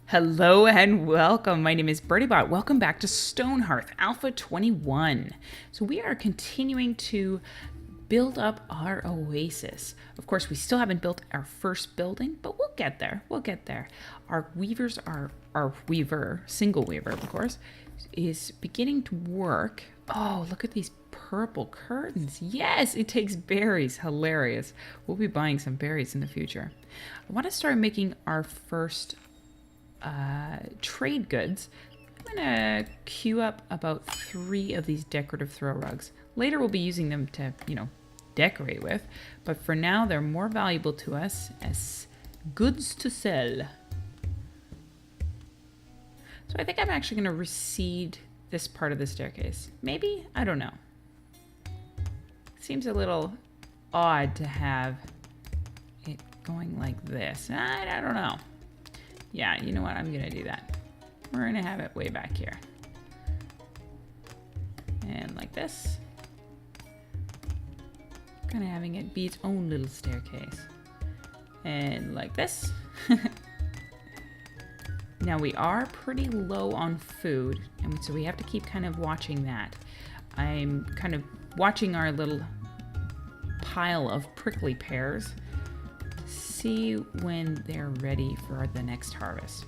Hello and welcome. My name is BirdyBot. Welcome back to Stonehearth Alpha 21. So we are continuing to build up our oasis. Of course, we still haven't built our first building, but we'll get there. We'll get there. Our weavers are, our weaver, single weaver, of course, is beginning to work. Oh, look at these purple curtains. Yes, it takes berries. Hilarious. We'll be buying some berries in the future. I want to start making our first trade goods. I'm gonna queue up about 3 of these decorative throw rugs. Later we'll be using them to, decorate with, but for now they're more valuable to us as goods to sell. So I think I'm actually gonna recede this part of the staircase. Maybe? I don't know. Seems a little odd to have it going like this. I don't know. Yeah, you know what? I'm gonna do that. We're gonna have it way back here. And like this. Kind of having it be its own little staircase. And like this. Now we are pretty low on food, and so we have to keep kind of watching that. I'm kind of watching our little pile of prickly pears. See when they're ready for the next harvest.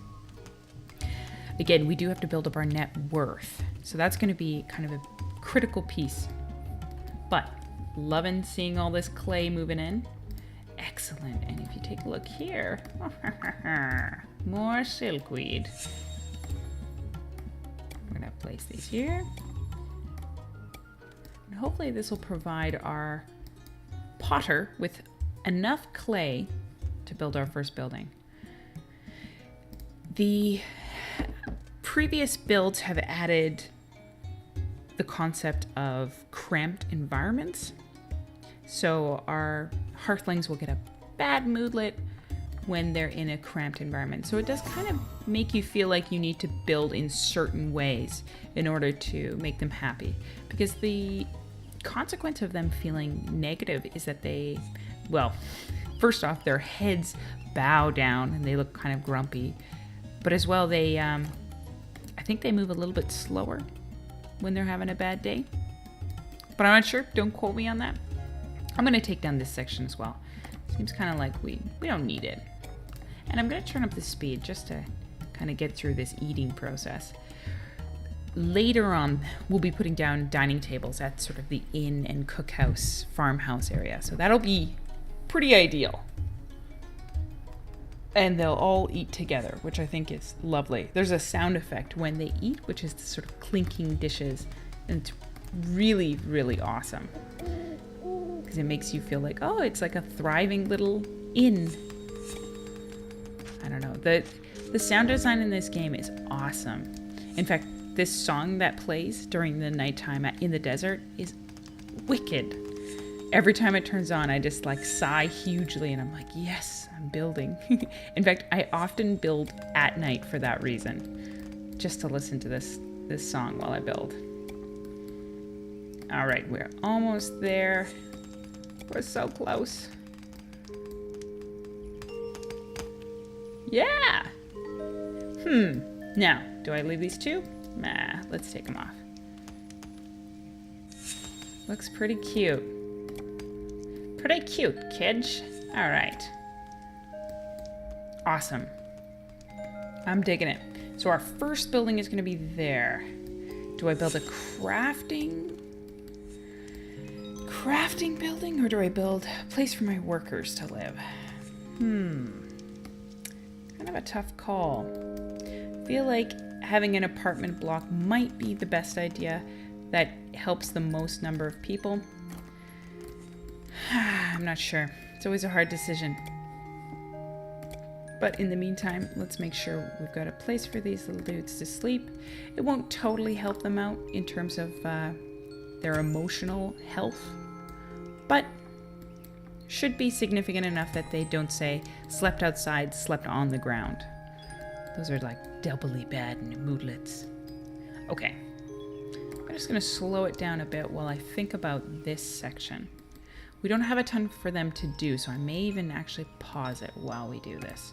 Again, we do have to build up our net worth, so that's going to be kind of a critical piece. But loving seeing all this clay moving in. Excellent. And if you take a look here, more silkweed. We're going to place these here, and hopefully this will provide our potter with enough clay to build our first building. The previous builds have added the concept of cramped environments. So our hearthlings will get a bad moodlet when they're in a cramped environment. So it does kind of make you feel like you need to build in certain ways in order to make them happy. Because the consequence of them feeling negative is that they, well, first off, their heads bow down and they look kind of grumpy. But as well, they, I think they move a little bit slower when they're having a bad day. But I'm not sure. Don't quote me on that. I'm going to take down this section as well. Seems kind of like we don't need it. And I'm going to turn up the speed just to kind of get through this eating process. Later on, we'll be putting down dining tables at sort of the inn and cookhouse, farmhouse area. So that'll be pretty ideal. And they'll all eat together, which I think is lovely. There's a sound effect when they eat, which is the sort of clinking dishes. And it's really, really awesome. Because it makes you feel like, oh, it's like a thriving little inn. I don't know. The sound design in this game is awesome. In fact, this song that plays during the nighttime in the desert is wicked. Every time it turns on, I just like sigh hugely and I'm like, yes, I'm building. In fact, I often build at night for that reason, just to listen to this song while I build. All right, we're almost there. We're so close. Yeah. Now, do I leave these 2? Nah, let's take them off. Looks pretty cute. Pretty cute, kids. All right. Awesome. I'm digging it. So our first building is going to be there. Do I build a crafting building, or do I build a place for my workers to live? Kind of a tough call. I feel like having an apartment block might be the best idea that helps the most number of people. I'm not sure. It's always a hard decision. But in the meantime, let's make sure we've got a place for these little dudes to sleep. It won't totally help them out in terms of their emotional health, but should be significant enough that they don't say, slept outside, slept on the ground. Those are like doubly bad moodlets. Okay. I'm just going to slow it down a bit while I think about this section. We don't have a ton for them to do, so I may even actually pause it while we do this.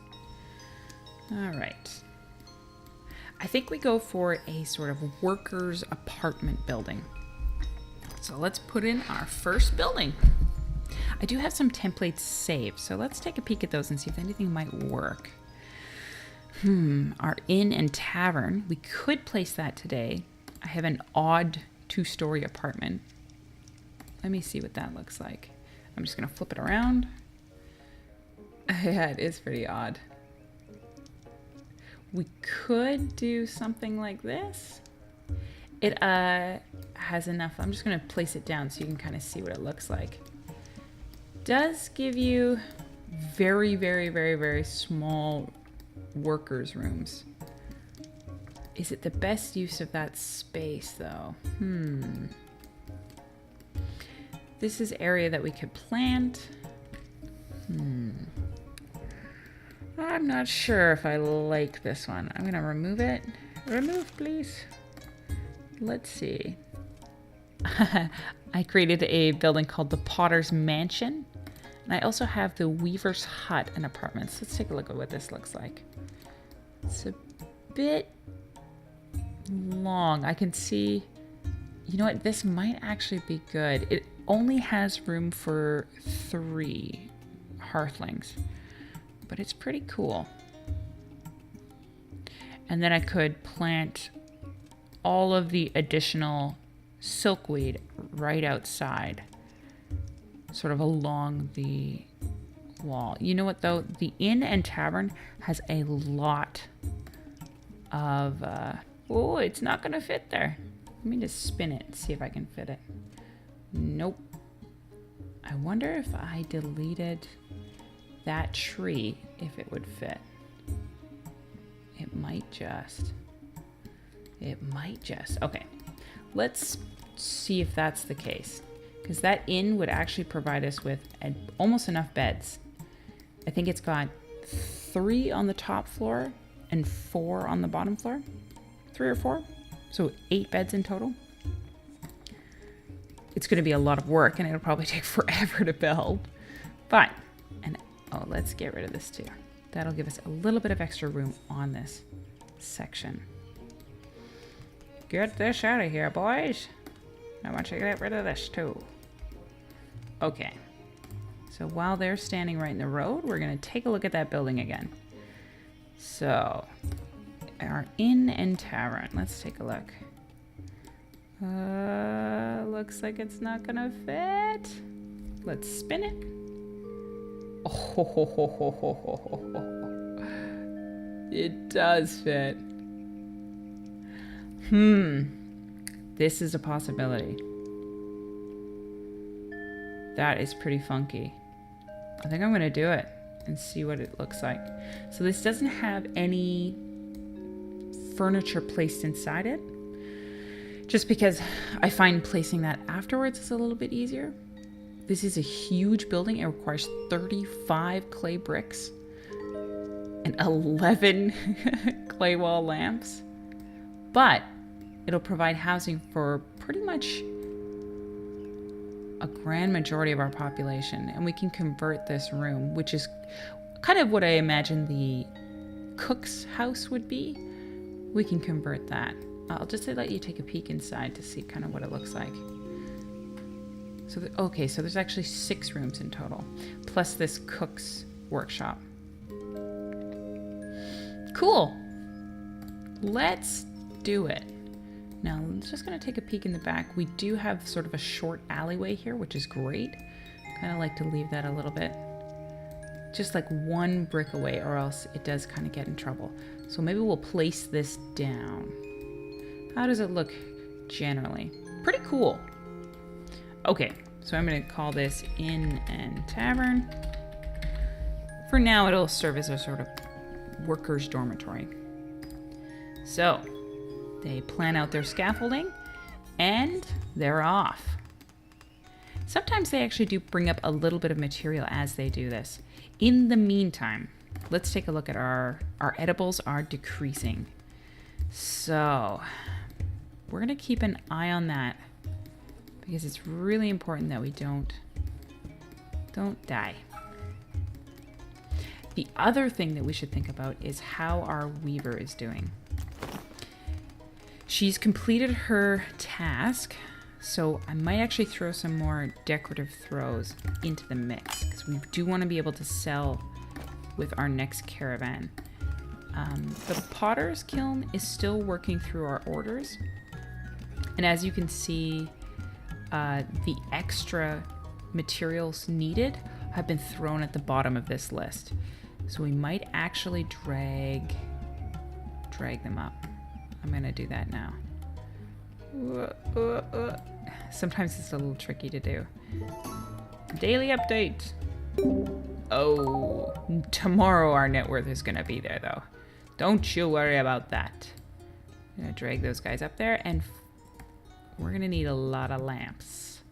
All right. I think we go for a sort of workers' apartment building. So let's put in our first building. I do have some templates saved, so let's take a peek at those and see if anything might work. Our inn and tavern. We could place that today. I have an odd 2-story apartment. Let me see what that looks like. I'm just going to flip it around. Yeah, it is pretty odd. We could do something like this. It has enough. I'm just going to place it down so you can kind of see what it looks like. Does give you very, very, very, very small workers' rooms. Is it the best use of that space, though? This is area that we could plant. I'm not sure if I like this one. I'm gonna remove it. Remove, please. Let's see. I created a building called the Potter's Mansion. And I also have the Weaver's Hut and apartments. Let's take a look at what this looks like. It's a bit long. I can see, you know what, this might actually be good. It only has room for 3 hearthlings, but it's pretty cool. And then I could plant all of the additional silkweed right outside, sort of along the wall. You know what though? The inn and tavern has a lot of, oh, it's not gonna fit there. Let me just spin it and see if I can fit it. Nope. I wonder if I deleted that tree, if it would fit. It might just. It might just. Okay. Let's see if that's the case. Because that inn would actually provide us with almost enough beds. I think it's got 3 on the top floor and 4 on the bottom floor. 3 or 4. So 8 beds in total. It's going to be a lot of work and it'll probably take forever to build. But, and oh, let's get rid of this too. That'll give us a little bit of extra room on this section. Get this out of here, boys. I want you to get rid of this too. Okay. So while they're standing right in the road, we're going to take a look at that building again. So, our inn and tavern. Let's take a look. Looks like it's not going to fit. Let's spin it. Oh, it does fit. This is a possibility. That is pretty funky. I think I'm gonna do it and see what it looks like. So this doesn't have any furniture placed inside it, just because I find placing that afterwards is a little bit easier. This is a huge building. It requires 35 clay bricks and 11 clay wall lamps, but it'll provide housing for pretty much a grand majority of our population. And we can convert this room, which is kind of what I imagine the cook's house would be. We can convert that. I'll just let you take a peek inside to see kind of what it looks like. So, okay, so there's actually 6 rooms in total, plus this cook's workshop. Cool. Let's do it. Now, I'm just going to take a peek in the back. We do have sort of a short alleyway here, which is great. Kind of like to leave that a little bit. Just like 1 brick away, or else it does kind of get in trouble. So maybe we'll place this down. How does it look generally? Pretty cool. Okay, so I'm going to call this Inn and Tavern. For now, it'll serve as a sort of workers' dormitory. So, they plan out their scaffolding, and they're off. Sometimes they actually do bring up a little bit of material as they do this. In the meantime, let's take a look at our edibles are decreasing. So, we're going to keep an eye on that, because it's really important that we don't die. The other thing that we should think about is how our weaver is doing. She's completed her task, so I might actually throw some more decorative throws into the mix, because we do want to be able to sell with our next caravan. The potter's kiln is still working through our orders, and as you can see, the extra materials needed have been thrown at the bottom of this list. So we might actually drag them up. I'm gonna do that now. Sometimes it's a little tricky to do. Daily update. Oh, tomorrow our net worth is gonna be there though. Don't you worry about that. I'm gonna drag those guys up there, and we're gonna need a lot of lamps.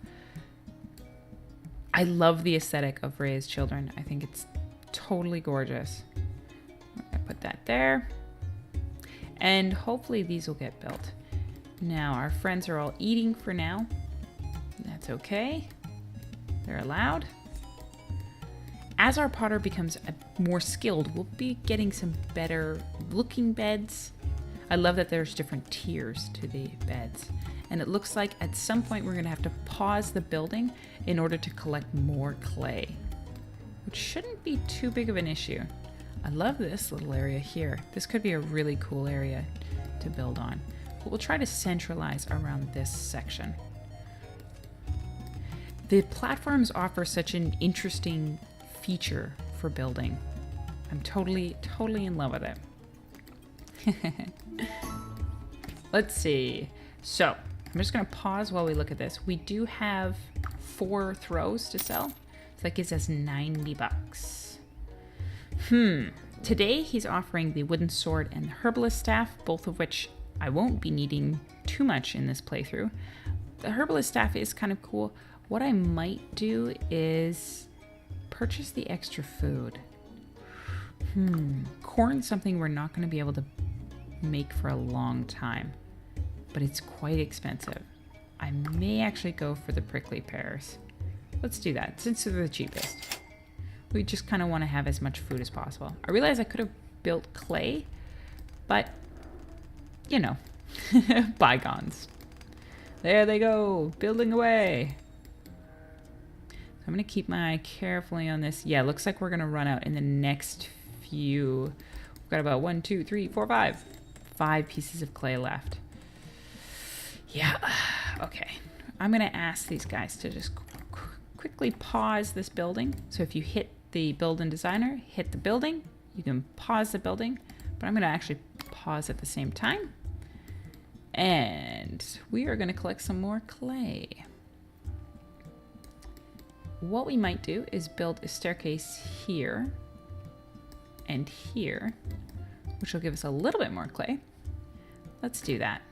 I love the aesthetic of Raised Children. I think it's totally gorgeous. I'm gonna put that there. And hopefully these will get built. Now, our friends are all eating for now. That's okay. They're allowed. As our potter becomes more skilled, we'll be getting some better looking beds. I love that there's different tiers to the beds. And it looks like at some point we're gonna have to pause the building in order to collect more clay, which shouldn't be too big of an issue. I love this little area here. This could be a really cool area to build on. But we'll try to centralize around this section. The platforms offer such an interesting feature for building. I'm totally in love with it. Let's see. So I'm just gonna pause while we look at this. We do have 4 throws to sell. So that gives us 90 bucks. Today he's offering the wooden sword and the herbalist staff, both of which I won't be needing too much in this playthrough. The herbalist staff is kind of cool. What I might do is purchase the extra food. Corn's something we're not going to be able to make for a long time, but it's quite expensive. I may actually go for the prickly pears. Let's do that since they're the cheapest. We just kind of want to have as much food as possible. I realize I could have built clay, but, you know, bygones. There they go, building away. So I'm going to keep my eye carefully on this. Yeah, looks like we're going to run out in the next few. We've got about 1, 2, 3, 4, 5. 5 pieces of clay left. Yeah, okay. I'm going to ask these guys to just quickly pause this building. So if you hit the build in designer, hit the building, you can pause the building, but I'm going to actually pause at the same time. And we are going to collect some more clay. What we might do is build a staircase here and here, which will give us a little bit more clay. Let's do that.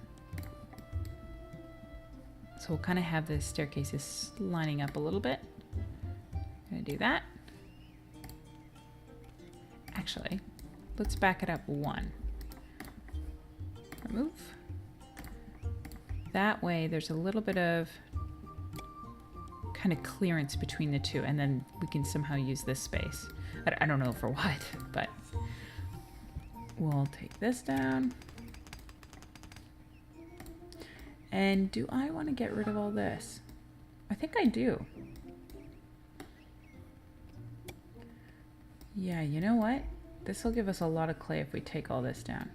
So we'll kind of have the staircases lining up a little bit. Gonna do that. Actually, let's back it up 1. Remove. That way there's a little bit of kind of clearance between the two, and then we can somehow use this space. I don't know for what, but we'll take this down. And do I want to get rid of all this? I think I do. Yeah, you know what? This will give us a lot of clay if we take all this down.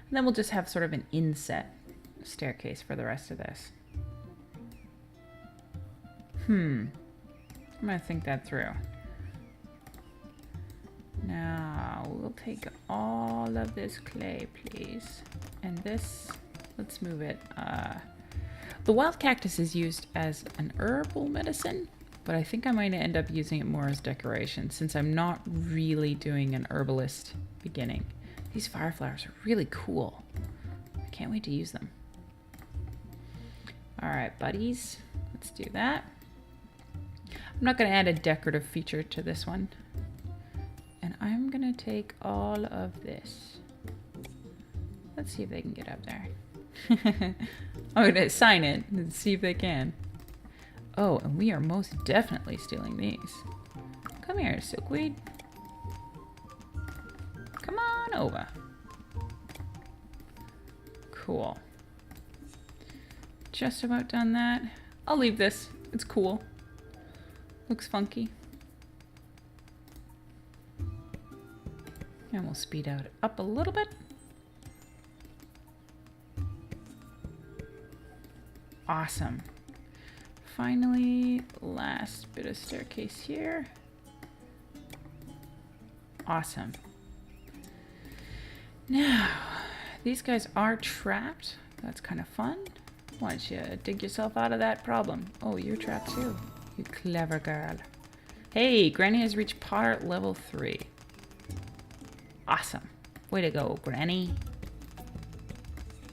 And then we'll just have sort of an inset staircase for the rest of this. I'm gonna think that through. Now, we'll take all of this clay, please. And this, let's move it. The wild cactus is used as an herbal medicine, but I think I might end up using it more as decoration since I'm not really doing an herbalist beginning. These fire flowers are really cool. I can't wait to use them. All right, buddies, let's do that. I'm not going to add a decorative feature to this one. And I'm going to take all of this. Let's see if they can get up there. I'm going to assign it and see if they can. Oh, and we are most definitely stealing these. Come here, Silkweed. Come on over. Cool. just about done that. I'll leave this. It's cool. Looks funky. And we'll speed out up a little bit. Awesome. Finally, last bit of staircase here. Awesome. Now, these guys are trapped. That's kind of fun. Why don't you dig yourself out of that problem? Oh, you're trapped too. You clever girl. Hey, Granny has reached Potter level 3. Awesome. Way to go, Granny.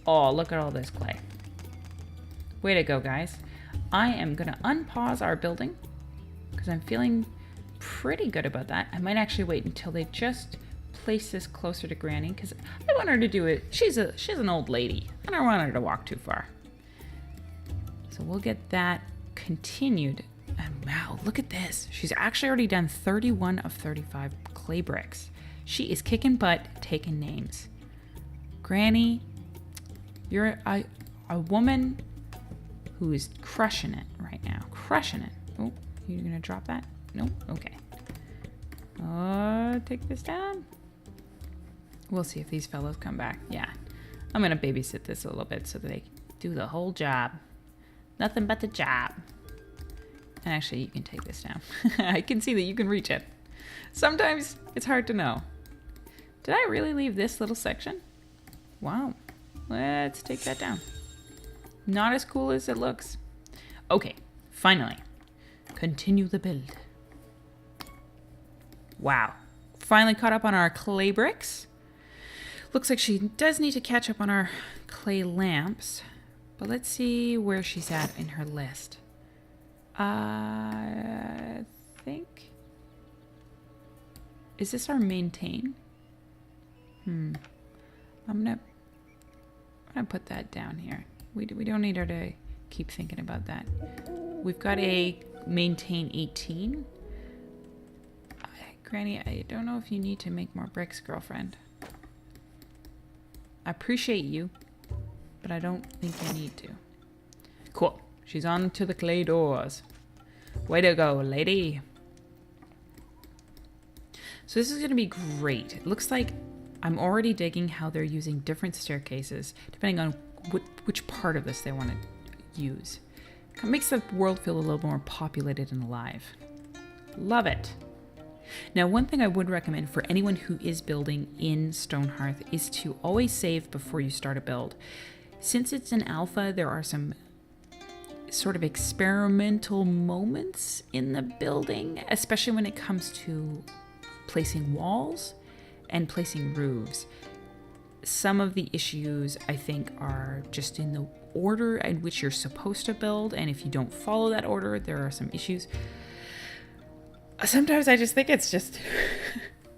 Oh, look at all this clay. Way to go, guys. I am going to unpause our building because I'm feeling pretty good about that. I might actually wait until they just place this closer to Granny because I want her to do it. She's an old lady. I don't want her to walk too far. So we'll get that continued. And wow, look at this. She's actually already done 31 of 35 clay bricks. She is kicking butt, taking names. Granny, you're a woman who is crushing it right now. Crushing it. Oh, you're gonna drop that? Nope. Okay. Take this down. We'll see if these fellows come back. Yeah. I'm gonna babysit this a little bit so that they do the whole job. Nothing but the job. And actually, you can take this down. I can see that you can reach it. Sometimes it's hard to know. Did I really leave this little section? Wow. Let's take that down. Not as cool as it looks. Okay, finally. Continue the build. Wow. Finally caught up on our clay bricks. Looks like she does need to catch up on our clay lamps. But let's see where she's at in her list. I think... Is this our maintain? I'm gonna put that down here. We don't need her to keep thinking about that. We've got a maintain 18. Granny, I don't know if you need to make more bricks, girlfriend. I appreciate you, but I don't think you need to. Cool. She's on to the clay doors. Way to go, lady. So this is going to be great. It looks like I'm already digging how they're using different staircases, depending on which part of this they want to use. It makes the world feel a little more populated and alive. Love it. Now, one thing I would recommend for anyone who is building in Stonehearth is to always save before you start a build. Since it's an alpha, there are some sort of experimental moments in the building, especially when it comes to placing walls and placing roofs. Some of the issues, I think, are just in the order in which you're supposed to build, and if you don't follow that order, there are some issues. Sometimes I just think it's just,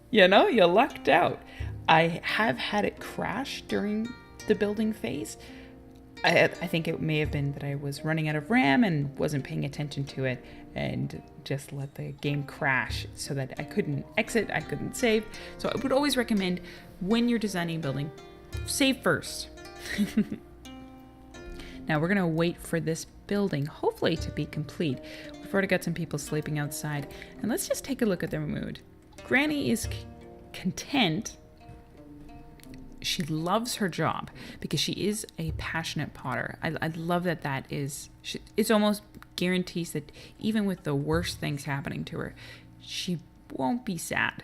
you lucked out. I have had it crash during the building phase. I think it may have been that I was running out of RAM and wasn't paying attention to it and just let the game crash so that I couldn't exit, I couldn't save. So I would always recommend when you're designing a building, save first. Now we're gonna wait for this building, hopefully to be complete. We've already got some people sleeping outside, and let's just take a look at their mood. Granny is content. She loves her job because she is a passionate potter. I love that it's almost guarantees that even with the worst things happening to her, she won't be sad.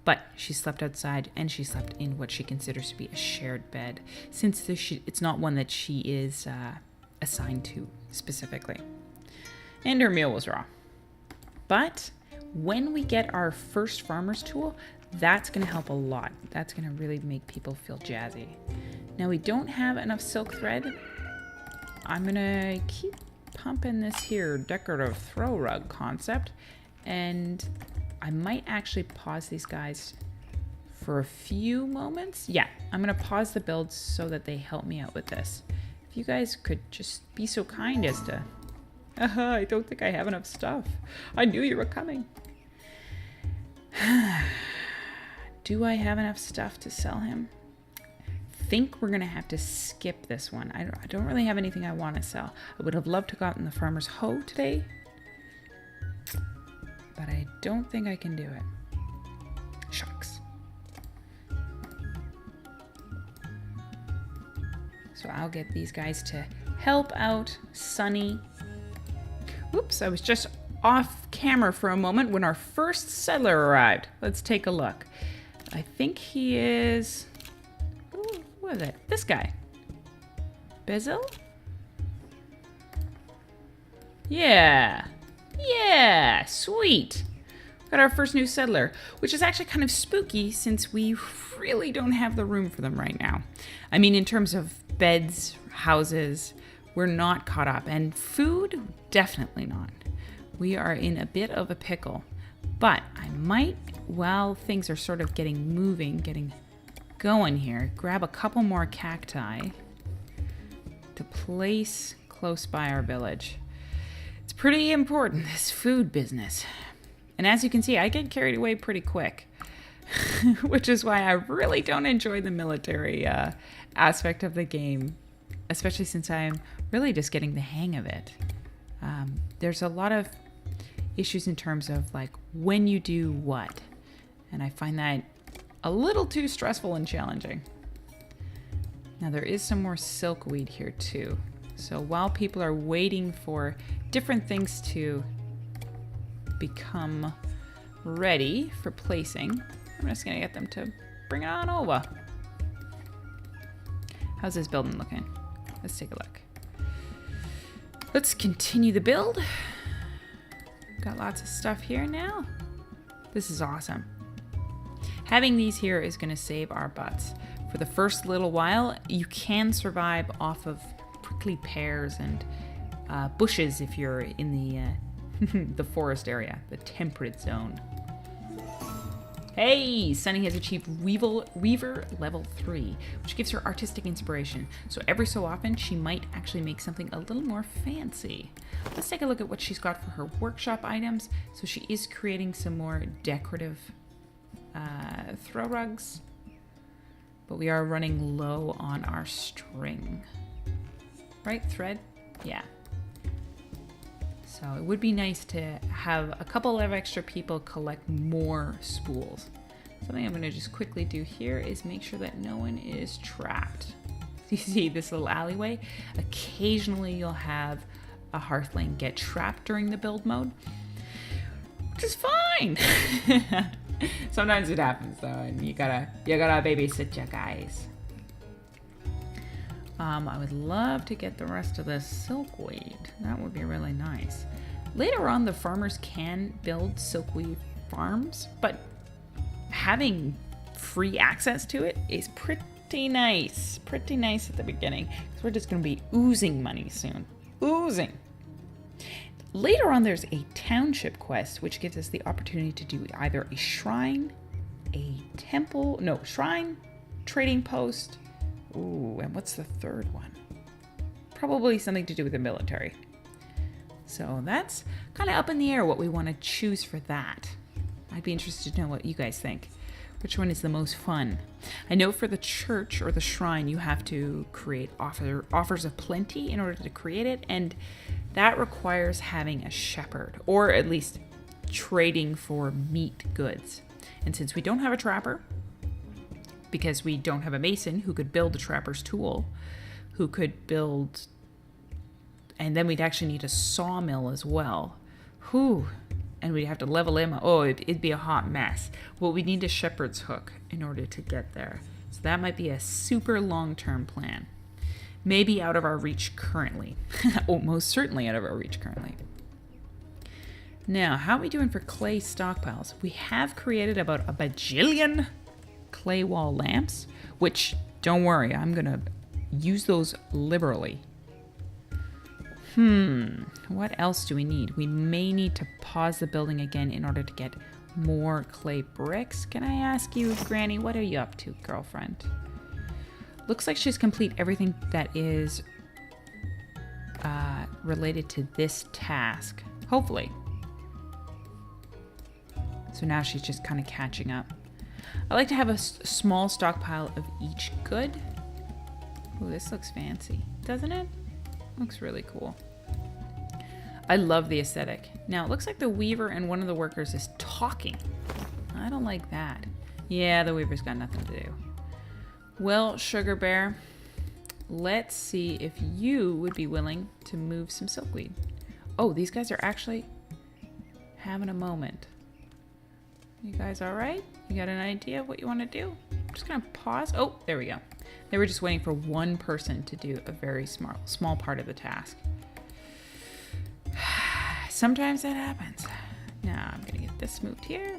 But she slept outside and she slept in what she considers to be a shared bed, since it's not one that she is assigned to specifically. And her meal was raw. But when we get our first farmer's tool, that's going to help a lot. That's going to really make people feel jazzy. Now we don't have enough silk thread. I'm going to keep pumping this here decorative throw rug concept. And I might actually pause these guys for a few moments. Yeah, I'm going to pause the build so that they help me out with this. If you guys could just be so kind as to... I don't think I have enough stuff. I knew you were coming. Do I have enough stuff to sell him? think we're going to have to skip this one. I don't really have anything I want to sell. I would have loved to have gotten the farmer's hoe today, but I don't think I can do it. Shucks. So I'll get these guys to help out Sunny. Oops, I was just off camera for a moment when our first settler arrived. Let's take a look. I think he is... Ooh, what is it? This guy. Basil? Yeah. Yeah, sweet. Got our first new settler, which is actually kind of spooky since we really don't have the room for them right now. I mean, in terms of beds, houses, we're not caught up. And food, definitely not. We are in a bit of a pickle. But I might, while things are sort of getting moving, getting going here, grab a couple more cacti to place close by our village. It's pretty important, this food business. And as you can see, I get carried away pretty quick, which is why I really don't enjoy the military aspect of the game, especially since I'm really just getting the hang of it. There's a lot of issues in terms of like when you do what, and I find that a little too stressful and challenging. Now there is some more silkweed here too. So while people are waiting for different things to become ready for placing, I'm just gonna get them to bring it on over. How's this building looking? Let's take a look. Let's continue the build. Got lots of stuff here now. This is awesome. Having these here is going to save our butts. For the first little while, you can survive off of prickly pears and bushes if you're in the the forest area, the temperate zone. Hey, Sunny has achieved Weaver level 3, which gives her artistic inspiration. So every so often, she might actually make something a little more fancy. Let's take a look at what she's got for her workshop items. So she is creating some more decorative throw rugs, but we are running low on our string. Right, thread? Yeah. So it would be nice to have a couple of extra people collect more spools. Something I'm going to just quickly do here is make sure that no one is trapped. You see this little alleyway? Occasionally you'll have a hearthling get trapped during the build mode, which is fine. Sometimes it happens though, and you gotta babysit your guys. I would love to get the rest of this silkweed. That would be really nice. Later on, the farmers can build silkweed farms, but having free access to it is pretty nice. Pretty nice at the beginning, because we're just going to be oozing money soon. Oozing. Later on, there's a township quest, which gives us the opportunity to do either a shrine, shrine, trading post. Ooh, and what's the third one? Probably something to do with the military. So that's kind of up in the air what we want to choose for that. I'd be interested to know what you guys think. Which one is the most fun? I know for the church or the shrine, you have to create offers of plenty in order to create it, and that requires having a shepherd, or at least trading for meat goods. And since we don't have a trapper, because we don't have a mason who could build a trapper's tool, who could build, and then we'd actually need a sawmill as well. Whew. And we'd have to level him. Oh, it'd be a hot mess. Well, we need a shepherd's hook in order to get there. So that might be a super long-term plan. Maybe out of our reach currently. Oh, most certainly out of our reach currently. Now, how are we doing for clay stockpiles? We have created about a bajillion clay wall lamps, which, don't worry, I'm going to use those liberally. What else do we need? We may need to pause the building again in order to get more clay bricks. Can I ask you, Granny, what are you up to, girlfriend? Looks like she's complete everything that is related to this task. Hopefully. So now she's just kind of catching up. I like to have a small stockpile of each good, Ooh, this looks fancy, doesn't it? Looks really cool. I love the aesthetic. Now, it looks like the weaver and one of the workers is talking. I don't like that. Yeah, the weaver's got nothing to do. Well, Sugar Bear, let's see if you would be willing to move some silkweed. Oh, these guys are actually having a moment. You guys all right? You got an idea of what you want to do? I'm just going to pause. Oh, there we go. They were just waiting for one person to do a very small part of the task. Sometimes that happens. Now I'm going to get this moved here.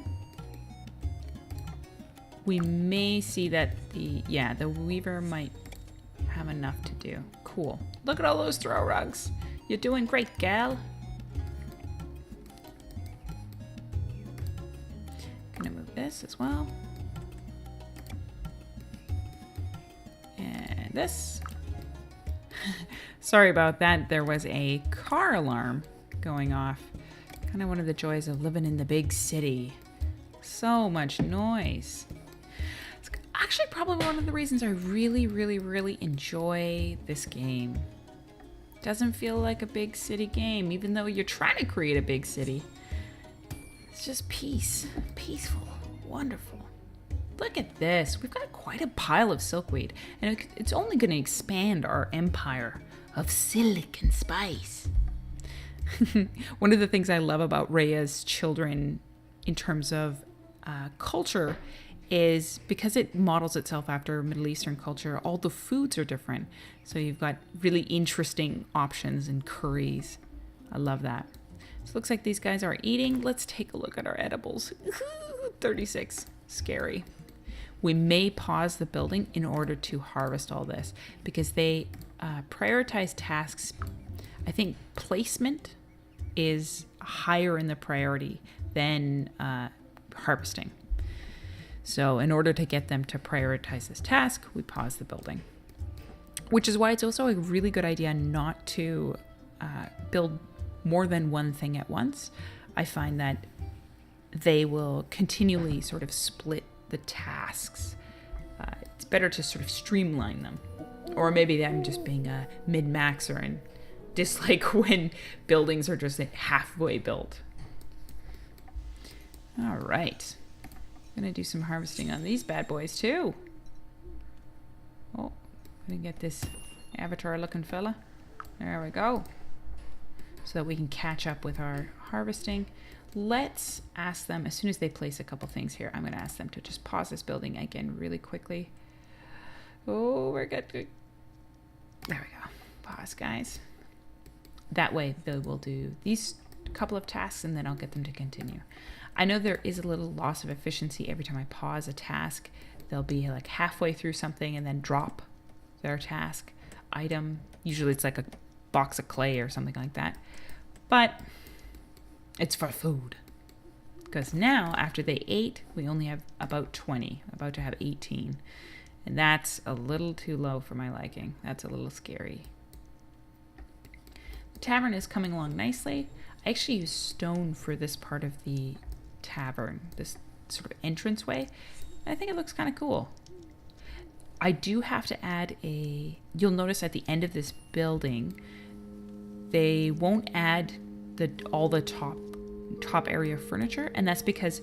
We may see that the weaver might have enough to do. Cool. Look at all those throw rugs. You're doing great, gal. Gonna move this as well. And this. Sorry about that. There was a car alarm going off. Kind of one of the joys of living in the big city. So much noise. It's actually probably one of the reasons I really enjoy this game. Doesn't feel like a big city game, even though you're trying to create a big city. It's just peace. Peaceful. Wonderful. Look at this. We've got quite a pile of silkweed, and it's only going to expand our empire of silk and spice. One of the things I love about Raya's children in terms of culture is because it models itself after Middle Eastern culture, all the foods are different. So you've got really interesting options in curries. I love that. So it looks like these guys are eating. Let's take a look at our edibles. 36. Scary. We may pause the building in order to harvest all this because they prioritize tasks. I think placement is higher in the priority than harvesting. So in order to get them to prioritize this task, we pause the building. Which is why it's also a really good idea not to build more than one thing at once. I find that they will continually sort of split the tasks. It's better to sort of streamline them. Or maybe I'm just being a min-maxer and dislike when buildings are just halfway built. All right. Gonna do some harvesting on these bad boys too. Oh, gonna get this avatar looking fella. There we go. So that we can catch up with our harvesting. Let's ask them, as soon as they place a couple things here, I'm gonna ask them to just pause this building again really quickly. Oh, we're good. There we go. Pause, guys. That way they will do these couple of tasks and then I'll get them to continue. I know there is a little loss of efficiency every time I pause a task. They'll be like halfway through something and then drop their task item. Usually it's like a box of clay or something like that. But it's for food. Because now, after they ate, we only have about 20. About to have 18. And that's a little too low for my liking. That's a little scary. The tavern is coming along nicely. I actually use stone for this part of the tavern, this sort of entranceway. I think it looks kind of cool. I do have to add you'll notice at the end of this building, they won't add all the top area furniture, and that's because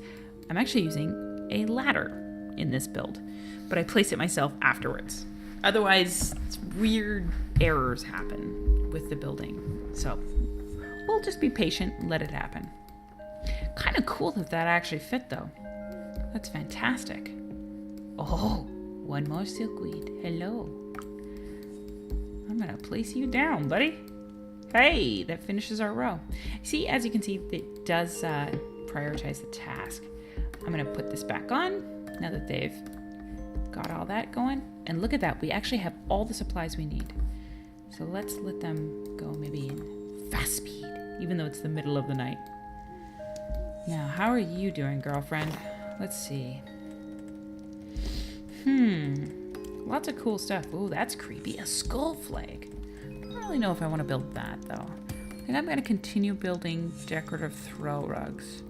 I'm actually using a ladder in this build, but I place it myself afterwards. Otherwise, weird errors happen with the building. So we'll just be patient and let it happen. Kind of cool that actually fit though. That's fantastic. Oh, one more silkweed. Hello. I'm gonna place you down, buddy. Hey, that finishes our row. See, as you can see, it does prioritize the task. I'm gonna put this back on now that they've got all that going. And look at that, we actually have all the supplies we need. So let's let them go maybe in fast speed, even though it's the middle of the night. Now, how are you doing, girlfriend? Let's see. Lots of cool stuff. Ooh, that's creepy. A skull flag. I don't really know if I want to build that, though. I think I'm going to continue building decorative throw rugs.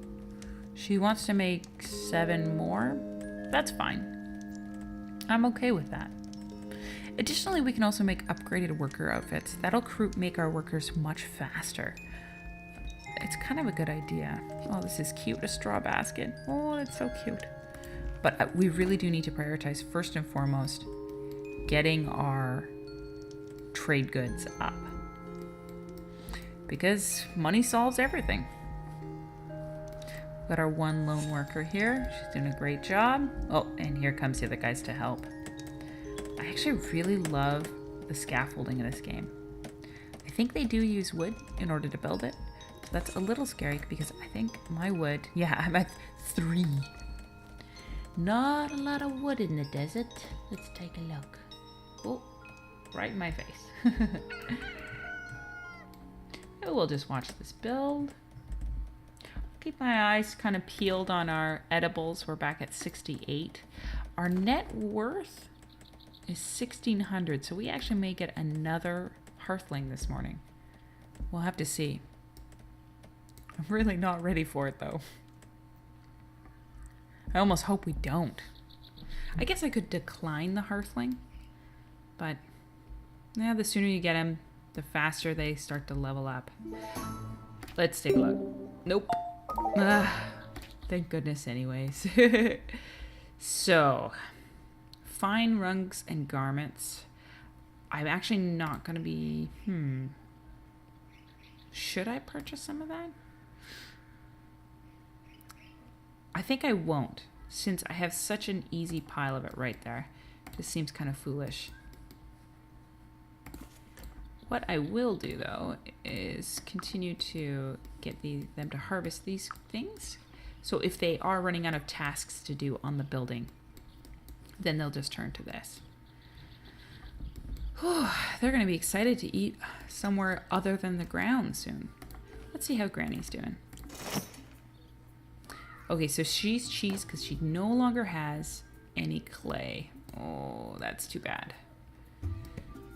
She wants to make 7 more. That's fine. I'm okay with that. Additionally, we can also make upgraded worker outfits. That'll make our workers much faster. It's kind of a good idea. Oh, this is cute, a straw basket. Oh, that's so cute. But we really do need to prioritize, first and foremost, getting our trade goods up. Because money solves everything. Got our one lone worker here. She's doing a great job. Oh, and here comes the other guys to help. I actually really love the scaffolding in this game. I think they do use wood in order to build it. So that's a little scary because I think my wood... Yeah, I'm at 3. Not a lot of wood in the desert. Let's take a look. Oh, right in my face. We'll just watch this build. Keep my eyes kind of peeled on our edibles. We're back at 68. Our net worth is 1,600, so we actually may get another hearthling this morning. We'll have to see. I'm really not ready for it, though. I almost hope we don't. I guess I could decline the hearthling, but yeah, the sooner you get them, the faster they start to level up. Let's take a look. Nope. Thank goodness anyways. So, fine rugs and garments. I'm actually not going to be... Should I purchase some of that? I think I won't, since I have such an easy pile of it right there. This seems kind of foolish. What I will do, though, is continue to get them to harvest these things. So if they are running out of tasks to do on the building, then they'll just turn to this. Whew, they're going to be excited to eat somewhere other than the ground soon. Let's see how Granny's doing. Okay, so she's cheese because she no longer has any clay. Oh, that's too bad.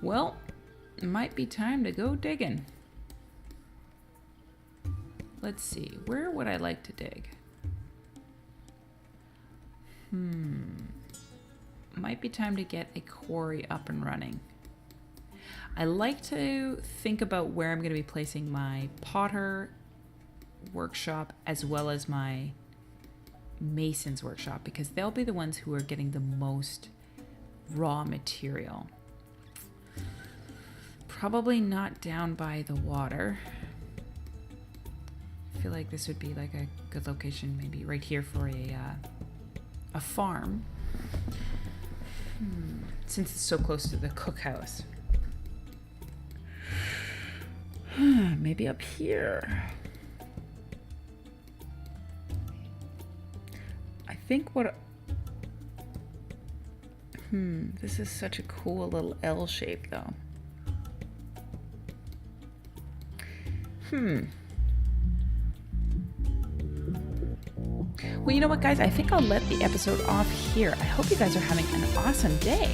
Well... It might be time to go digging. Let's see. Where would I like to dig? Might be time to get a quarry up and running. I like to think about where I'm going to be placing my potter workshop as well as my mason's workshop because they'll be the ones who are getting the most raw material. Probably not down by the water. I feel like this would be like a good location, maybe right here for a farm. Since it's so close to the cookhouse. Maybe up here. I think what... This is such a cool little L shape, though. Well, you know what, guys? I think I'll let the episode off here. I hope you guys are having an awesome day.